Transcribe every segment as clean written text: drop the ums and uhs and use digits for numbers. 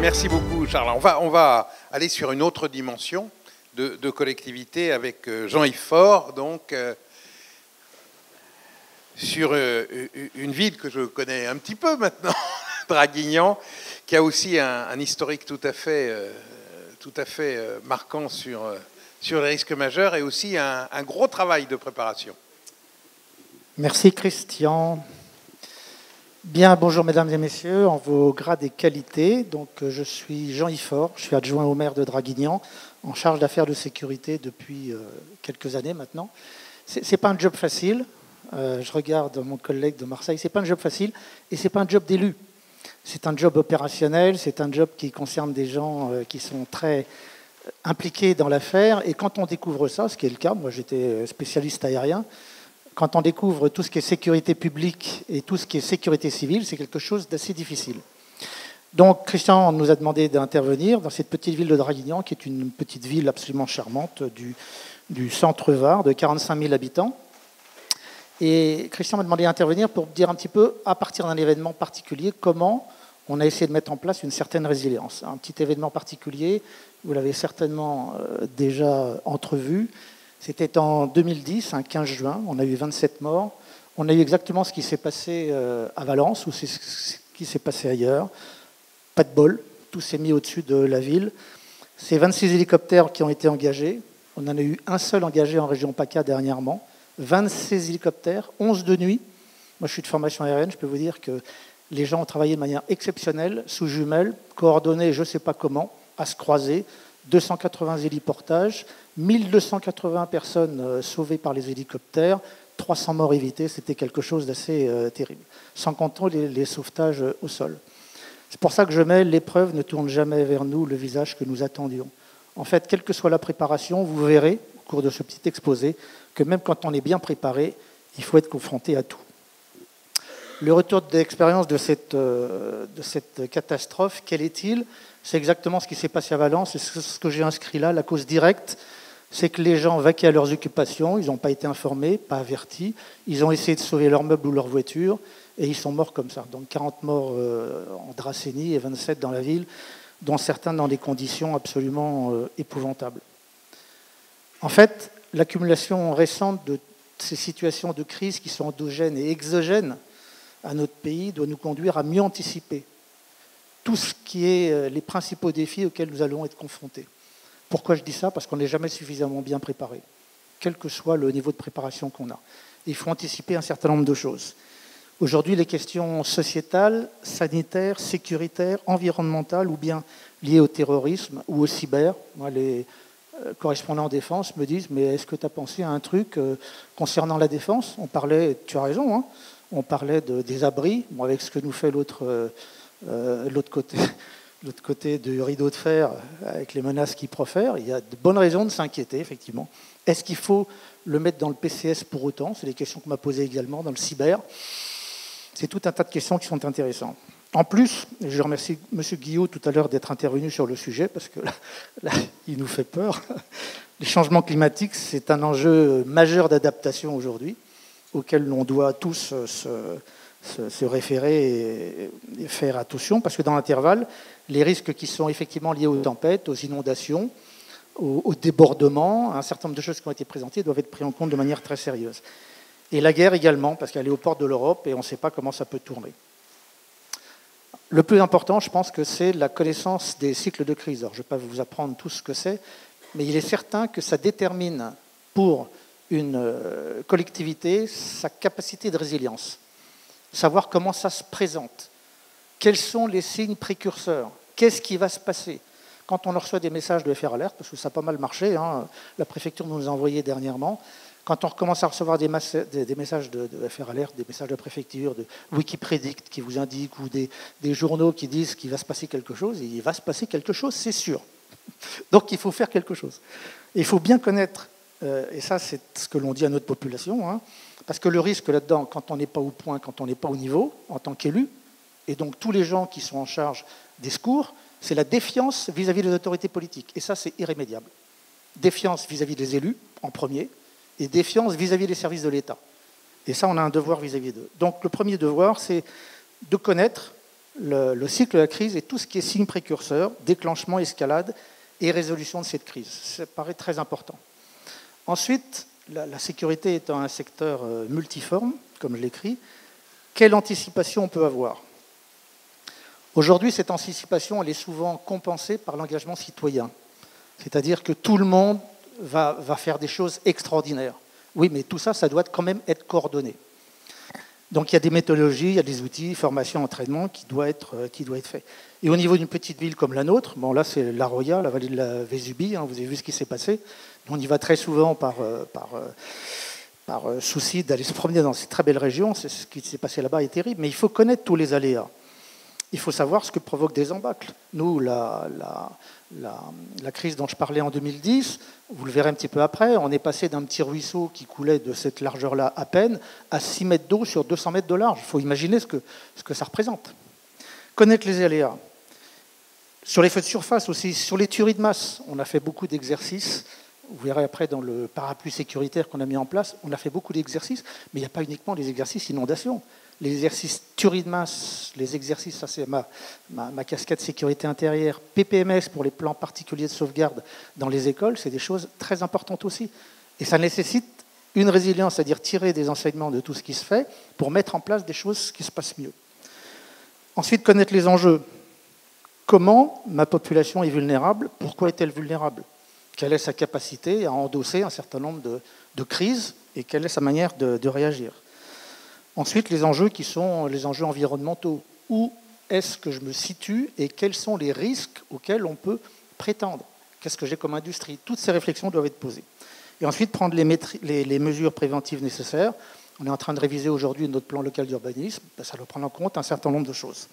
Merci beaucoup, Charles. On va aller sur une autre dimension de collectivité avec Jean-Yves Faure, donc sur une ville que je connais un petit peu maintenant, Draguignan, qui a aussi un historique tout à fait marquant sur les risques majeurs et aussi un gros travail de préparation. Merci Christian. Bien, bonjour mesdames et messieurs, en vos grades et qualités. Donc, je suis Jean-Yves Faure, je suis adjoint au maire de Draguignan, en charge d'affaires de sécurité depuis quelques années maintenant. C'est pas un job facile. Je regarde mon collègue de Marseille. C'est pas un job facile et c'est pas un job d'élu. C'est un job opérationnel. C'est un job qui concerne des gens qui sont très impliqués dans l'affaire. Et quand on découvre ça, ce qui est le cas, moi j'étais spécialiste aérien. Quand on découvre tout ce qui est sécurité publique et tout ce qui est sécurité civile, c'est quelque chose d'assez difficile. Donc Christian nous a demandé d'intervenir dans cette petite ville de Draguignan, qui est une petite ville absolument charmante du centre Var, de 45 000 habitants. Et Christian m'a demandé d'intervenir pour dire un petit peu, à partir d'un événement particulier, comment on a essayé de mettre en place une certaine résilience. Un petit événement particulier, vous l'avez certainement déjà entrevu. C'était en 2010, un 15 juin, on a eu 27 morts. On a eu exactement ce qui s'est passé à Valence, ou ce qui s'est passé ailleurs. Pas de bol, tout s'est mis au-dessus de la ville. C'est 26 hélicoptères qui ont été engagés. On en a eu un seul engagé en région PACA dernièrement. 26 hélicoptères, 11 de nuit. Moi, je suis de formation aérienne, je peux vous dire que les gens ont travaillé de manière exceptionnelle, sous jumelles, coordonnés, je ne sais pas comment, à se croiser. 280 héliportages, 1280 personnes sauvées par les hélicoptères, 300 morts évités, c'était quelque chose d'assez terrible. Sans compter les sauvetages au sol. C'est pour ça que je mets l'épreuve ne tourne jamais vers nous le visage que nous attendions. En fait, quelle que soit la préparation, vous verrez, au cours de ce petit exposé, que même quand on est bien préparé, il faut être confronté à tout. Le retour d'expérience de cette catastrophe, quel est-il ? C'est exactement ce qui s'est passé à Valence, et ce que j'ai inscrit là. La cause directe, c'est que les gens vaquaient à leurs occupations, ils n'ont pas été informés, pas avertis, ils ont essayé de sauver leurs meubles ou leur voiture, et ils sont morts comme ça. Donc 40 morts en Dracénie et 27 dans la ville, dont certains dans des conditions absolument épouvantables. En fait, l'accumulation récente de ces situations de crise qui sont endogènes et exogènes à notre pays doit nous conduire à mieux anticiper tout ce qui est les principaux défis auxquels nous allons être confrontés. Pourquoi je dis ça ? Parce qu'on n'est jamais suffisamment bien préparé, quel que soit le niveau de préparation qu'on a. Il faut anticiper un certain nombre de choses. Aujourd'hui, les questions sociétales, sanitaires, sécuritaires, environnementales, ou bien liées au terrorisme ou au cyber. Moi, les correspondants en défense me disent « Mais est-ce que tu as pensé à un truc concernant la défense ?» On parlait, tu as raison, hein, on parlait des abris, bon, avec ce que nous fait l'autre côté du rideau de fer, avec les menaces qu'il profère. Il y a de bonnes raisons de s'inquiéter, effectivement. Est-ce qu'il faut le mettre dans le PCS pour autant ? C'est des questions qu'on m'a posées également dans le cyber. C'est tout un tas de questions qui sont intéressantes. En plus, je remercie M. Guillot tout à l'heure d'être intervenu sur le sujet, parce que là, il nous fait peur. Les changements climatiques, c'est un enjeu majeur d'adaptation aujourd'hui, auquel on doit tous se référer et faire attention, parce que dans l'intervalle, les risques qui sont effectivement liés aux tempêtes, aux inondations, aux débordements, un certain nombre de choses qui ont été présentées doivent être pris en compte de manière très sérieuse. Et la guerre également, parce qu'elle est aux portes de l'Europe et on ne sait pas comment ça peut tourner. Le plus important, je pense que c'est la connaissance des cycles de crise. Alors, je ne vais pas vous apprendre tout ce que c'est, mais il est certain que ça détermine pour une collectivité sa capacité de résilience. Savoir comment ça se présente. Quels sont les signes précurseurs ? Qu'est-ce qui va se passer ? Quand on reçoit des messages de FR Alert, parce que ça a pas mal marché, hein, la préfecture nous a envoyé dernièrement, quand on commence à recevoir des messages de FR Alert, des messages de préfecture, de Wikipredict qui vous indiquent, ou des journaux qui disent qu'il va se passer quelque chose, il va se passer quelque chose, c'est sûr. Donc il faut faire quelque chose. Et il faut bien connaître, et ça c'est ce que l'on dit à notre population, hein, parce que le risque là-dedans, quand on n'est pas au point, quand on n'est pas au niveau, en tant qu'élu, et donc tous les gens qui sont en charge des secours, c'est la défiance vis-à-vis des autorités politiques. Et ça, c'est irrémédiable. Défiance vis-à-vis des élus, en premier, et défiance vis-à-vis des services de l'État. Et ça, on a un devoir vis-à-vis d'eux. Donc le premier devoir, c'est de connaître le cycle de la crise et tout ce qui est signe précurseur, déclenchement, escalade et résolution de cette crise. Ça paraît très important. Ensuite, la sécurité étant un secteur multiforme, comme je l'écris, quelle anticipation on peut avoir? Aujourd'hui, cette anticipation, elle est souvent compensée par l'engagement citoyen. C'est-à-dire que tout le monde va faire des choses extraordinaires. Oui, mais tout ça, ça doit quand même être coordonné. Donc il y a des méthodologies, il y a des outils, formation, entraînement qui doit être fait. Et au niveau d'une petite ville comme la nôtre, bon là c'est la Roya, la vallée de la Vésubie, hein, vous avez vu ce qui s'est passé. On y va très souvent par souci d'aller se promener dans ces très belles régions. Ce qui s'est passé là-bas est terrible, mais il faut connaître tous les aléas. Il faut savoir ce que provoquent des embâcles. Nous, la crise dont je parlais en 2010, vous le verrez un petit peu après, on est passé d'un petit ruisseau qui coulait de cette largeur-là à peine à 6 mètres d'eau sur 200 mètres de large. Il faut imaginer ce que ça représente. Connaître les aléas. Sur les feux de surface aussi, sur les tueries de masse, on a fait beaucoup d'exercices. Vous verrez après dans le parapluie sécuritaire qu'on a mis en place, on a fait beaucoup d'exercices, mais il n'y a pas uniquement les exercices inondation. Les exercices tuerie de masse, les exercices, ça c'est ma casquette sécurité intérieure, PPMS pour les plans particuliers de sauvegarde dans les écoles, c'est des choses très importantes aussi. Et ça nécessite une résilience, c'est-à-dire tirer des enseignements de tout ce qui se fait pour mettre en place des choses qui se passent mieux. Ensuite, connaître les enjeux. Comment ma population est vulnérable? Pourquoi est-elle vulnérable? Quelle est sa capacité à endosser un certain nombre de crises et quelle est sa manière de réagir? Ensuite, les enjeux qui sont les enjeux environnementaux. Où est-ce que je me situe et quels sont les risques auxquels on peut prétendre? Qu'est-ce que j'ai comme industrie? Toutes ces réflexions doivent être posées. Et ensuite, prendre les mesures préventives nécessaires. On est en train de réviser aujourd'hui notre plan local d'urbanisme. Ça doit prendre en compte un certain nombre de choses.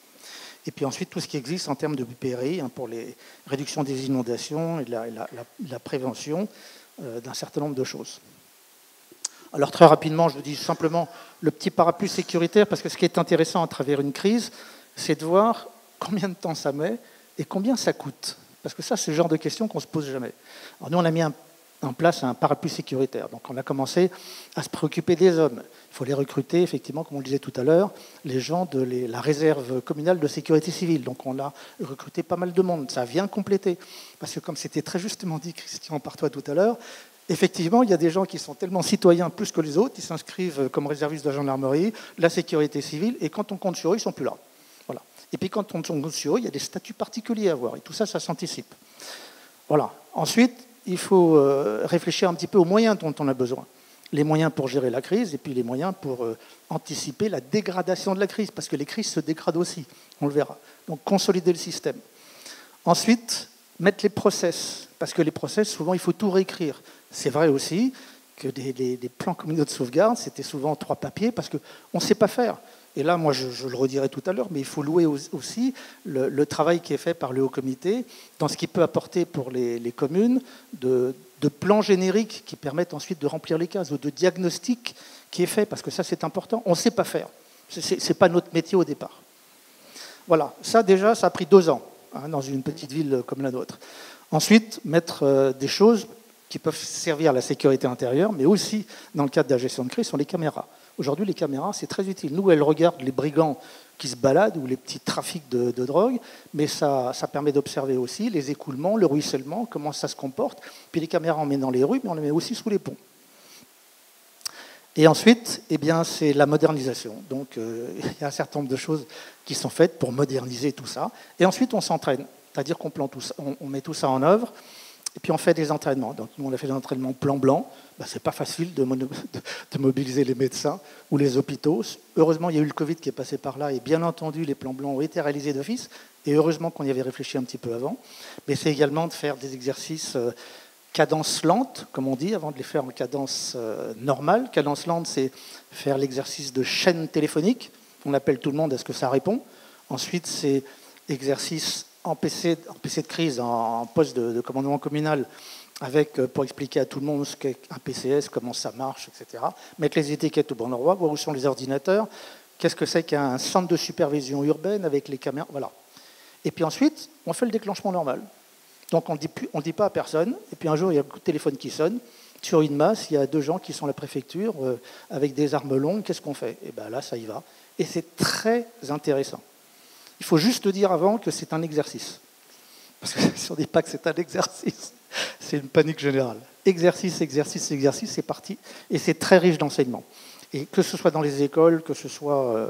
Et puis ensuite, tout ce qui existe en termes de BPRI, pour les réductions des inondations et la prévention d'un certain nombre de choses. Alors très rapidement, je vous dis simplement le petit parapluie sécuritaire, parce que ce qui est intéressant à travers une crise, c'est de voir combien de temps ça met et combien ça coûte. Parce que ça, c'est le genre de questions qu'on ne se pose jamais. Alors nous, on a mis en place un parapluie sécuritaire. Donc on a commencé à se préoccuper des hommes. Il faut les recruter, effectivement, comme on le disait tout à l'heure, les gens de la réserve communale de sécurité civile. Donc on a recruté pas mal de monde. Ça vient compléter. Parce que comme c'était très justement dit, Christian, par toi tout à l'heure, effectivement, il y a des gens qui sont tellement citoyens plus que les autres, ils s'inscrivent comme réservistes de la gendarmerie, la sécurité civile, et quand on compte sur eux, ils ne sont plus là. Voilà. Et puis quand on compte sur eux, il y a des statuts particuliers à avoir, et tout ça, ça s'anticipe. Voilà. Ensuite, il faut réfléchir un petit peu aux moyens dont on a besoin. Les moyens pour gérer la crise, et puis les moyens pour anticiper la dégradation de la crise, parce que les crises se dégradent aussi, on le verra. Donc consolider le système. Ensuite, mettre les process, parce que les process, souvent, il faut tout réécrire. C'est vrai aussi que des plans communaux de sauvegarde, c'était souvent 3 papiers, parce qu'on ne sait pas faire. Et là, moi, je le redirai tout à l'heure, mais il faut louer aussi le travail qui est fait par le Haut Comité dans ce qu'il peut apporter pour les communes de plans génériques qui permettent ensuite de remplir les cases, ou de diagnostic qui est fait, parce que ça, c'est important. On ne sait pas faire. Ce n'est pas notre métier au départ. Voilà. Ça, déjà, ça a pris 2 ans, dans une petite ville comme la nôtre. Ensuite, mettre des choses qui peuvent servir à la sécurité intérieure, mais aussi, dans le cadre de la gestion de crise, sont les caméras. Aujourd'hui, les caméras, c'est très utile. Nous, elles regardent les brigands qui se baladent ou les petits trafics de drogue, mais ça permet d'observer aussi les écoulements, le ruissellement, comment ça se comporte. Puis les caméras, on met dans les rues, mais on les met aussi sous les ponts. Et ensuite, eh bien, c'est la modernisation. Donc, il y a un certain nombre de choses qui sont faites pour moderniser tout ça. Et ensuite, on s'entraîne. C'est-à-dire qu'on met tout ça en œuvre. Et puis on fait des entraînements. Donc nous, on a fait des entraînements plan blanc. Ben, c'est pas facile de mobiliser les médecins ou les hôpitaux. Heureusement, il y a eu le Covid qui est passé par là. Et bien entendu, les plans blancs ont été réalisés d'office. Et heureusement qu'on y avait réfléchi un petit peu avant. Mais c'est également de faire des exercices cadence lente, comme on dit, avant de les faire en cadence normale. Cadence lente, c'est faire l'exercice de chaîne téléphonique. On appelle tout le monde à ce que ça répond. Ensuite, c'est exercice en PC de crise, en poste de commandement communal, pour expliquer à tout le monde ce qu'est un PCS, comment ça marche, etc. Mettre les étiquettes au bon endroit, voir où sont les ordinateurs, qu'est-ce que c'est qu'un centre de supervision urbaine avec les caméras, voilà. Et puis ensuite, on fait le déclenchement normal. Donc on ne dit pas à personne, et puis un jour, il y a un coup de téléphone qui sonne, sur une masse, il y a 2 gens qui sont à la préfecture, avec des armes longues, qu'est-ce qu'on fait? Et bien là, ça y va. Et c'est très intéressant. Il faut juste dire avant que c'est un exercice. Parce que si on ne dit pas que c'est un exercice, c'est une panique générale. Exercice, exercice, exercice, c'est parti. Et c'est très riche d'enseignement. Et que ce soit dans les écoles, que ce soit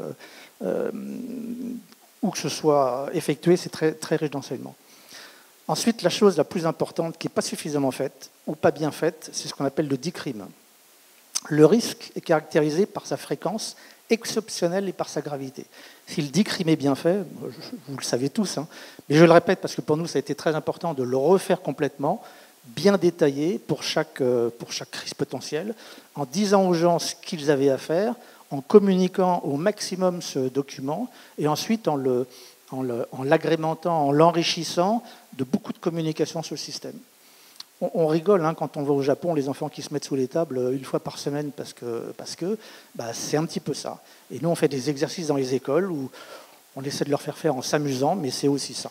où que ce soit effectué, c'est très, très riche d'enseignement. Ensuite, la chose la plus importante qui n'est pas suffisamment faite ou pas bien faite, c'est ce qu'on appelle le DCRIM. Le risque est caractérisé par sa fréquence exceptionnelle et par sa gravité. Si le DCRIM est bien fait, vous le savez tous, hein, mais je le répète parce que pour nous, ça a été très important de le refaire complètement, bien détaillé pour chaque crise potentielle, en disant aux gens ce qu'ils avaient à faire, en communiquant au maximum ce document, et ensuite en l'agrémentant, en l'enrichissant de beaucoup de communication sur le système. On rigole hein, quand on va au Japon, les enfants qui se mettent sous les tables une fois par semaine parce que c'est un petit peu ça. Et nous, on fait des exercices dans les écoles où on essaie de leur faire faire en s'amusant, mais c'est aussi ça.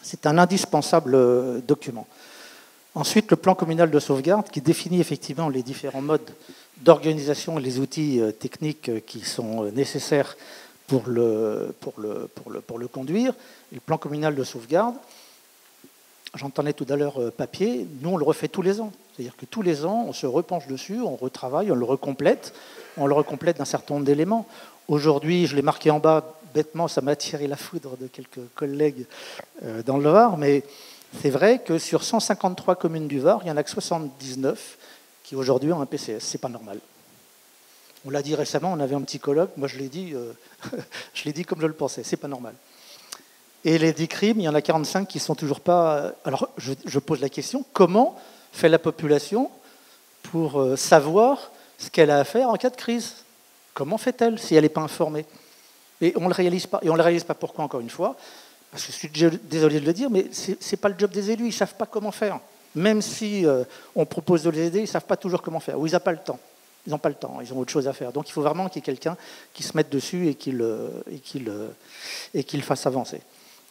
C'est un indispensable document. Ensuite, le plan communal de sauvegarde qui définit effectivement les différents modes d'organisation et les outils techniques qui sont nécessaires pour le conduire. Et le plan communal de sauvegarde, j'entendais tout à l'heure papier, nous on le refait tous les ans. C'est-à-dire que tous les ans, on se repenche dessus, on retravaille, on le recomplète d'un certain nombre d'éléments. Aujourd'hui, je l'ai marqué en bas, bêtement, ça m'a attiré la foudre de quelques collègues dans le Var, mais c'est vrai que sur 153 communes du Var, il n'y en a que 79 qui aujourd'hui ont un PCS. C'est pas normal. On l'a dit récemment, on avait un petit colloque, moi je l'ai dit comme je le pensais, c'est pas normal. Et les DCRIM, il y en a 45 qui ne sont toujours pas... Alors, je pose la question, comment fait la population pour savoir ce qu'elle a à faire en cas de crise? Comment fait-elle si elle n'est pas informée? Et on ne le réalise pas. Et on ne le réalise pas pourquoi, encore une fois? Parce que je suis désolé de le dire, mais ce n'est pas le job des élus, ils ne savent pas comment faire. Même si on propose de les aider, ils ne savent pas toujours comment faire, ou ils n'ont pas le temps. Ils n'ont pas le temps, ils ont autre chose à faire. Donc il faut vraiment qu'il y ait quelqu'un qui se mette dessus et qui le fasse avancer.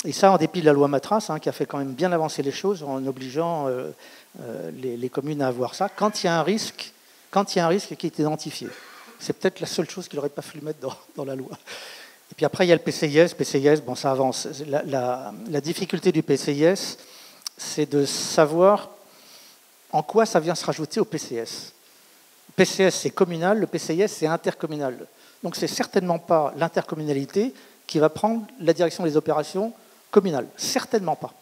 Et ça, en dépit de la loi Matras, hein, qui a fait quand même bien avancer les choses en obligeant les communes à avoir ça, quand il y a un risque qui est identifié. C'est peut-être la seule chose qu'il n'aurait pas fallu mettre dans la loi. Et puis après, il y a le PCIS. PCIS, bon, ça avance. La difficulté du PCIS, c'est de savoir en quoi ça vient se rajouter au PCS. Le PCS, c'est communal, le PCIS, c'est intercommunal. Donc, ce n'est certainement pas l'intercommunalité qui va prendre la direction des opérations communales. Certainement pas.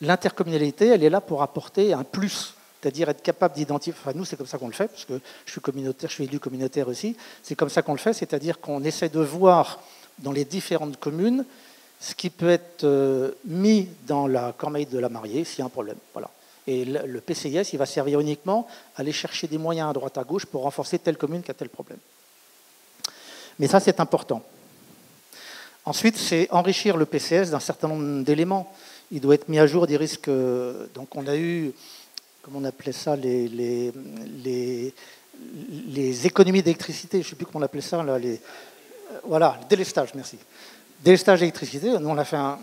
L'intercommunalité, elle est là pour apporter un plus, c'est-à-dire être capable d'identifier... Enfin, nous, c'est comme ça qu'on le fait, parce que je suis communautaire, je suis élu communautaire aussi. C'est comme ça qu'on le fait, c'est-à-dire qu'on essaie de voir dans les différentes communes ce qui peut être mis dans la corbeille de la mariée s'il y a un problème. Voilà. Et le PCIS, il va servir uniquement à aller chercher des moyens à droite à gauche pour renforcer telle commune qui a tel problème. Mais ça, c'est important. Ensuite, c'est enrichir le PCS d'un certain nombre d'éléments. Il doit être mis à jour des risques. Donc, on a eu, comment on appelait ça, les économies d'électricité. Je ne sais plus comment on appelait ça. Là, voilà, le délestage, merci. Délestage d'électricité. Nous, on a fait un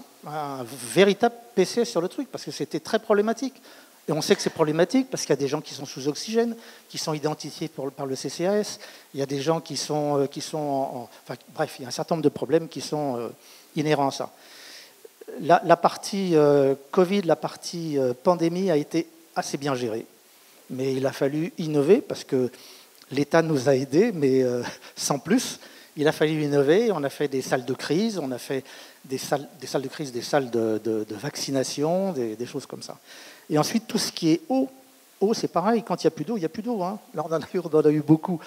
véritable PCS sur le truc parce que c'était très problématique. Et on sait que c'est problématique parce qu'il y a des gens qui sont sous oxygène, qui sont identifiés par le CCAS. Il y a des gens qui sont enfin, bref, il y a un certain nombre de problèmes qui sont inhérents à ça. La partie Covid, la partie pandémie a été assez bien gérée. Mais il a fallu innover parce que l'État nous a aidés, mais sans plus. Il a fallu innover. On a fait des salles de crise, on a fait des salles de crise, des salles de vaccination, des choses comme ça. Et ensuite, tout ce qui est eau, c'est pareil, quand il n'y a plus d'eau, il n'y a plus d'eau. Hein. Là, on en a eu beaucoup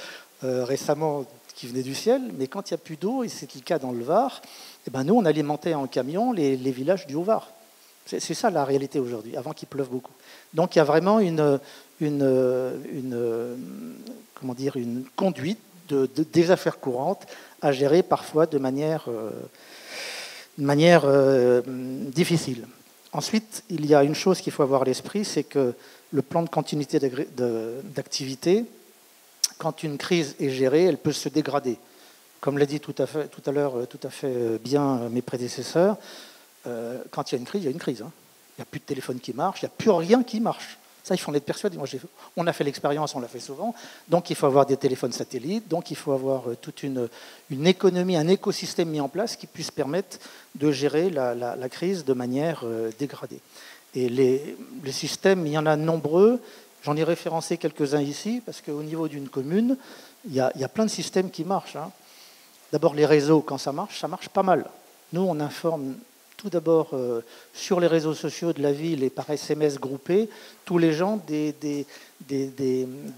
récemment qui venaient du ciel, mais quand il n'y a plus d'eau, et c'est le cas dans le Var, eh ben nous, on alimentait en camion les villages du Haut-Var. C'est ça la réalité aujourd'hui, avant qu'il pleuve beaucoup. Donc il y a vraiment une conduite des affaires courantes à gérer parfois de manière difficile. Ensuite, il y a une chose qu'il faut avoir à l'esprit, c'est que le plan de continuité d'activité, quand une crise est gérée, elle peut se dégrader. Comme l'a dit tout à l'heure tout à fait bien mes prédécesseurs, quand il y a une crise, il y a une crise. Hein. Il n'y a plus de téléphone qui marche, il n'y a plus rien qui marche. Ça, il faut en être persuadé. On a fait l'expérience, on l'a fait souvent. Donc, il faut avoir des téléphones satellites. Donc, il faut avoir toute une économie, un écosystème mis en place qui puisse permettre de gérer la crise de manière dégradée. Et les systèmes, il y en a nombreux. J'en ai référencé quelques-uns ici, parce qu'au niveau d'une commune, il y a plein de systèmes qui marchent. D'abord, les réseaux, quand ça marche pas mal. Nous, on informe tout d'abord sur les réseaux sociaux de la ville et par SMS groupés tous les gens de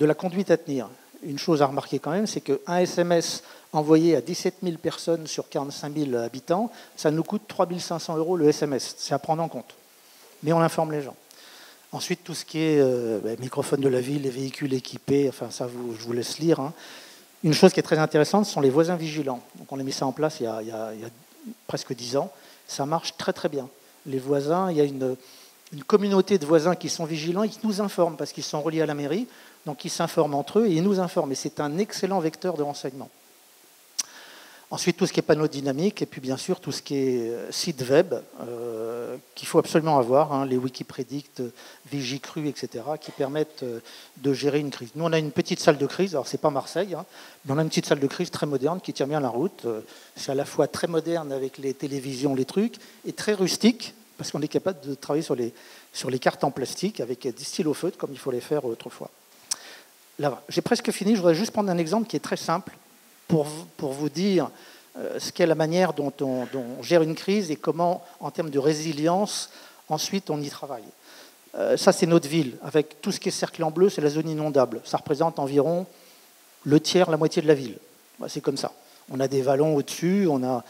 la conduite à tenir. Une chose à remarquer quand même, c'est qu'un SMS envoyé à 17 000 personnes sur 45 000 habitants, ça nous coûte 3 500 € le SMS. C'est à prendre en compte. Mais on informe les gens. Ensuite, tout ce qui est microphone de la ville, les véhicules équipés, enfin ça, je vous laisse lire. Une chose qui est très intéressante, ce sont les voisins vigilants. Donc on a mis ça en place il y a presque 10 ans. Ça marche très très bien. Les voisins, il y a une communauté de voisins qui sont vigilants et qui nous informent parce qu'ils sont reliés à la mairie. Donc ils s'informent entre eux et ils nous informent. Et c'est un excellent vecteur de renseignement. Ensuite, tout ce qui est panneau dynamique, et puis bien sûr tout ce qui est site web, qu'il faut absolument avoir, les Wikipredict, Vigicru, etc., qui permettent de gérer une crise. Nous, on a une petite salle de crise, alors c'est pas Marseille, mais on a une petite salle de crise très moderne qui tient bien la route. C'est à la fois très moderne avec les télévisions, les trucs, et très rustique, parce qu'on est capable de travailler sur les cartes en plastique avec des stylos feutres, comme il faut les faire autrefois. Là, j'ai presque fini, je voudrais juste prendre un exemple qui est très simple, pour vous dire ce qu'est la manière dont on gère une crise et comment, en termes de résilience, ensuite on y travaille. Ça, c'est notre ville. Avec tout ce qui est cercle en bleu, c'est la zone inondable. Ça représente environ le tiers, la moitié de la ville. C'est comme ça. On a des vallons au-dessus, on a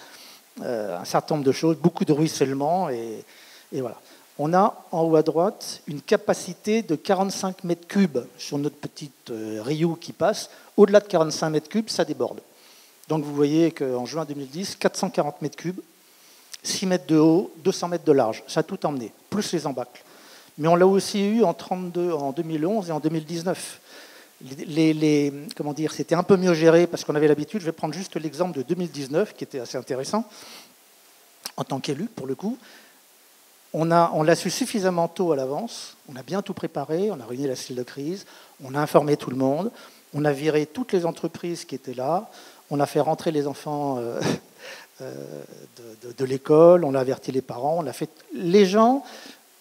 un certain nombre de choses, beaucoup de ruissellement, et voilà. On a en haut à droite une capacité de 45 mètres cubes sur notre petite Rio qui passe. Au-delà de 45 mètres cubes, ça déborde. Donc vous voyez qu'en juin 2010, 440 mètres cubes, 6 mètres de haut, 200 mètres de large. Ça a tout emmené, plus les embâcles. Mais on l'a aussi eu en 2011 et en 2019. Comment dire, c'était un peu mieux géré parce qu'on avait l'habitude. Je vais prendre juste l'exemple de 2019, qui était assez intéressant, en tant qu'élu, pour le coup. On l'a su suffisamment tôt à l'avance, on a bien tout préparé, on a réuni la cellule de crise, on a informé tout le monde, on a viré toutes les entreprises qui étaient là, on a fait rentrer les enfants de l'école, on a averti les parents, les gens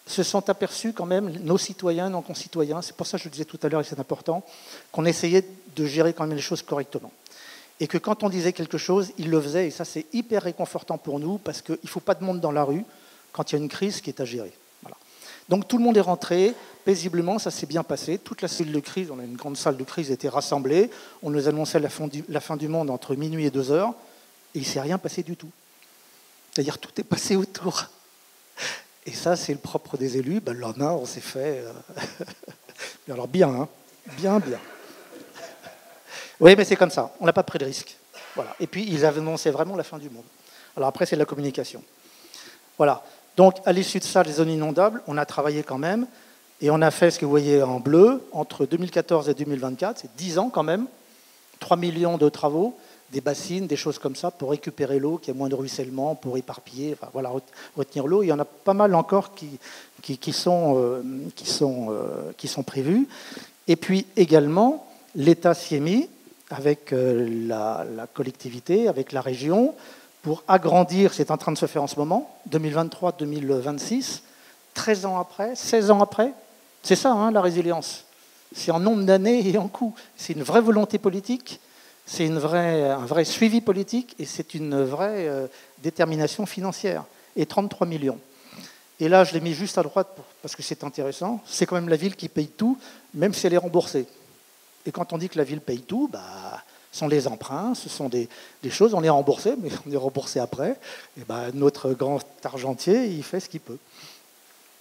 se sont aperçus quand même, nos citoyens, nos concitoyens, c'est pour ça que je le disais tout à l'heure et c'est important, qu'on essayait de gérer quand même les choses correctement. Et que quand on disait quelque chose, ils le faisaient, et ça c'est hyper réconfortant pour nous, parce qu'il ne faut pas de monde dans la rue quand il y a une crise qui est à gérer. Voilà. Donc tout le monde est rentré, paisiblement, ça s'est bien passé. Toute la cellule de crise, on a une grande salle de crise, était rassemblée. On nous annonçait la fin du monde entre minuit et 2 heures, et il ne s'est rien passé du tout. C'est-à-dire tout est passé autour. Et ça, c'est le propre des élus. Ben, le lendemain, on s'est fait... Mais alors bien, bien. Oui, mais c'est comme ça. On n'a pas pris de risque. Voilà. Et puis, ils annonçaient vraiment la fin du monde. Alors après, c'est de la communication. Voilà. Donc, à l'issue de ça, les zones inondables, on a travaillé quand même, et on a fait ce que vous voyez en bleu, entre 2014 et 2024, c'est 10 ans quand même, 3 millions de travaux, des bassines, des choses comme ça, pour récupérer l'eau, qu'il y ait moins de ruissellement, pour éparpiller, enfin, voilà, retenir l'eau. Il y en a pas mal encore qui sont prévus. Et puis également, l'État s'y est mis, avec la collectivité, avec la région, pour agrandir, c'est en train de se faire en ce moment, 2023-2026, 13 ans après, 16 ans après, c'est ça la résilience. C'est en nombre d'années et en coût. C'est une vraie volonté politique, c'est un vrai suivi politique et c'est une vraie détermination financière. Et 33 millions. Et là, je l'ai mis juste à droite parce que c'est intéressant. C'est quand même la ville qui paye tout, même si elle est remboursée. Et quand on dit que la ville paye tout, ce sont les emprunts, ce sont des choses, on est remboursé, mais on est remboursé après. Et notre grand argentier, il fait ce qu'il peut.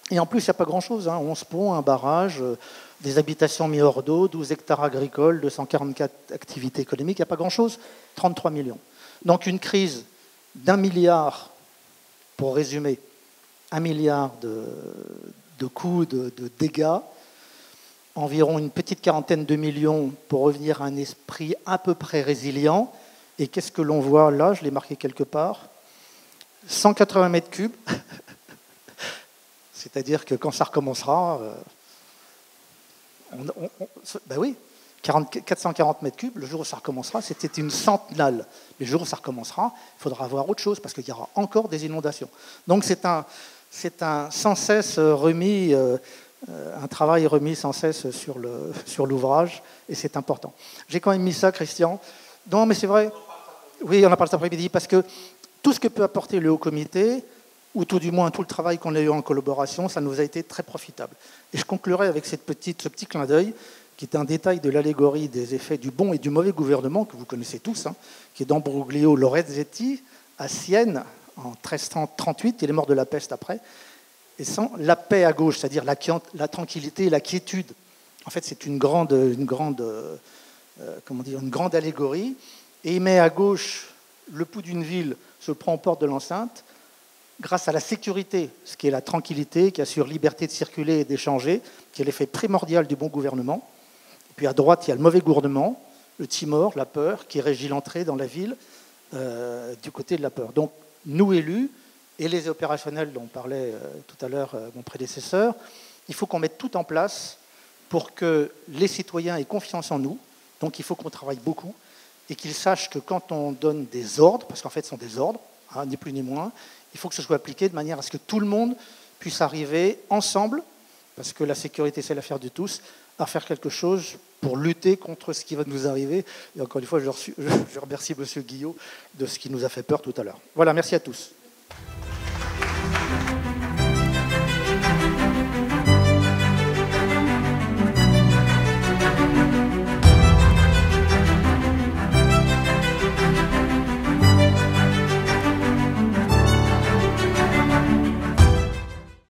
Et en plus, il n'y a pas grand-chose. 11 ponts, un barrage, des habitations mis hors d'eau, 12 hectares agricoles, 244 activités économiques, il n'y a pas grand-chose. 33 millions. Donc une crise d'1 milliard, pour résumer, 1 milliard de coûts, de dégâts, environ une petite quarantaine de millions pour revenir à un esprit à peu près résilient. Et qu'est-ce que l'on voit là? Je l'ai marqué quelque part. 180 mètres cubes. C'est-à-dire que quand ça recommencera, Ben oui, 440 mètres cubes, le jour où ça recommencera, c'était une centenale. Mais le jour où ça recommencera, il faudra avoir autre chose, parce qu'il y aura encore des inondations. Donc c'est un sans cesse remis, un travail remis sans cesse sur l'ouvrage, et c'est important. J'ai quand même mis ça, Christian. Non, mais c'est vrai. Oui, on en parle cet après-midi, parce que tout ce que peut apporter le haut comité, ou tout du moins tout le travail qu'on a eu en collaboration, ça nous a été très profitable. Et je conclurai avec ce petit clin d'œil, qui est un détail de l'allégorie des effets du bon et du mauvais gouvernement, que vous connaissez tous, hein, qui est d'Ambroglio Lorenzetti, à Sienne, en 1338, il est mort de la peste après, et sans la paix à gauche, c'est-à-dire la tranquillité et la quiétude. En fait, c'est une grande allégorie, et il met à gauche le pouls d'une ville se prend aux portes de l'enceinte, grâce à la sécurité, ce qui est la tranquillité, qui assure liberté de circuler et d'échanger, qui est l'effet primordial du bon gouvernement. Et puis à droite, il y a le mauvais gouvernement, le timor, la peur, qui régit l'entrée dans la ville du côté de la peur. Donc, nous élus, et les opérationnels dont parlait tout à l'heure mon prédécesseur, il faut qu'on mette tout en place pour que les citoyens aient confiance en nous. Donc il faut qu'on travaille beaucoup et qu'ils sachent que quand on donne des ordres, parce qu'en fait ce sont des ordres, hein, ni plus ni moins, il faut que ce soit appliqué de manière à ce que tout le monde puisse arriver ensemble, parce que la sécurité c'est l'affaire de tous, à faire quelque chose pour lutter contre ce qui va nous arriver. Et encore une fois, je remercie M. Guillot de ce qui nous a fait peur tout à l'heure. Voilà, merci à tous.